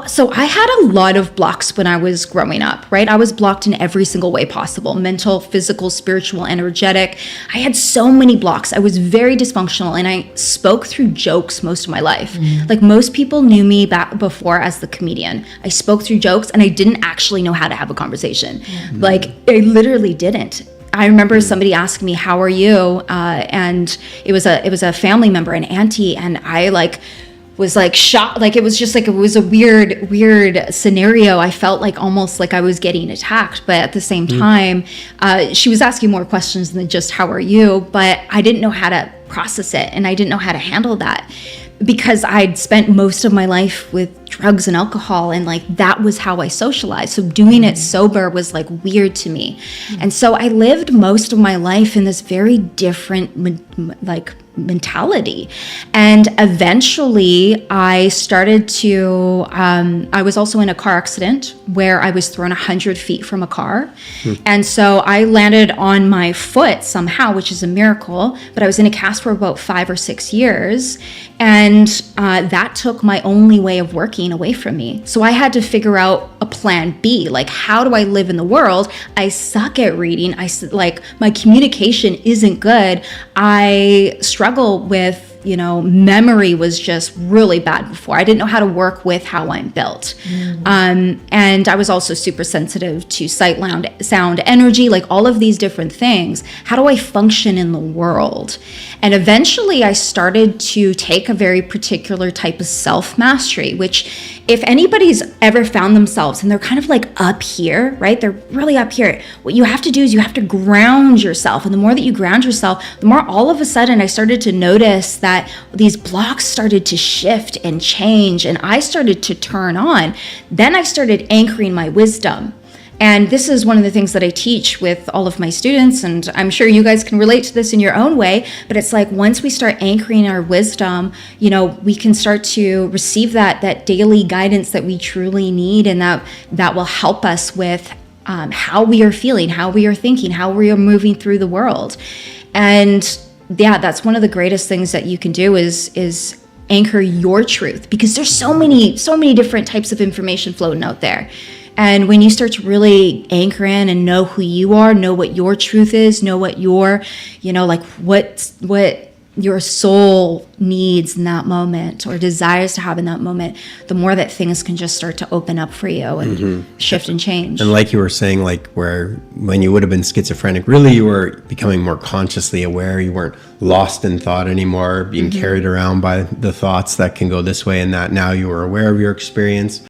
Well, so I had a lot of blocks when I was growing up, right? I was blocked in every single way possible: mental, physical, spiritual, energetic. I had so many blocks. I was very dysfunctional, and I spoke through jokes most of my life. Like, most people knew me back before as the comedian. I spoke through jokes, and I didn't actually know how to have a conversation. Like, I literally didn't. I remember somebody asking me, "How are you?" And it was a family member, an auntie, and I was shocked. Like, it was just like, it was a weird scenario. I felt like almost like I was getting attacked, but at the same time, she was asking more questions than just "How are you?" But I didn't know how to process it, and I didn't know how to handle that, because I'd spent most of my life with drugs and alcohol, and like, that was how I socialized. So doing it sober was like weird to me. And so I lived most of my life in this very different mentality. And eventually I started to, I was also in a car accident where I was thrown 100 feet from a car. And so I landed on my foot somehow, which is a miracle, but I was in a cast for about 5 or 6 years. And that took my only way of working away from me. So I had to figure out a plan B. Like, how do I live in the world? I suck at reading. My communication isn't good. I struggle with, memory was just really bad before. I didn't know how to work with how I'm built. And I was also super sensitive to sight, sound, energy, like all of these different things. How do I function in the world? And eventually I started to take a very particular type of self-mastery, which, if anybody's ever found themselves and they're kind of like up here, right? They're really up here. What you have to do is you have to ground yourself. And the more that you ground yourself, the more all of a sudden I started to notice that these blocks started to shift and change, and I started to turn on. Then I started anchoring my wisdom. And this is one of the things that I teach with all of my students, and I'm sure you guys can relate to this in your own way, but it's like, once we start anchoring our wisdom, we can start to receive that daily guidance that we truly need, and that will help us with how we are feeling, how we are thinking, how we are moving through the world. And yeah, that's one of the greatest things that you can do is anchor your truth, because there's so many different types of information floating out there. And when you start to really anchor in and know who you are, know what your truth is, know what your, what your soul needs in that moment or desires to have in that moment, the more that things can just start to open up for you and shift and change. And like you were saying, like, where when you would have been schizophrenic, really you were becoming more consciously aware. You weren't lost in thought anymore, being carried around by the thoughts that can go this way and that. Now you were aware of your experience.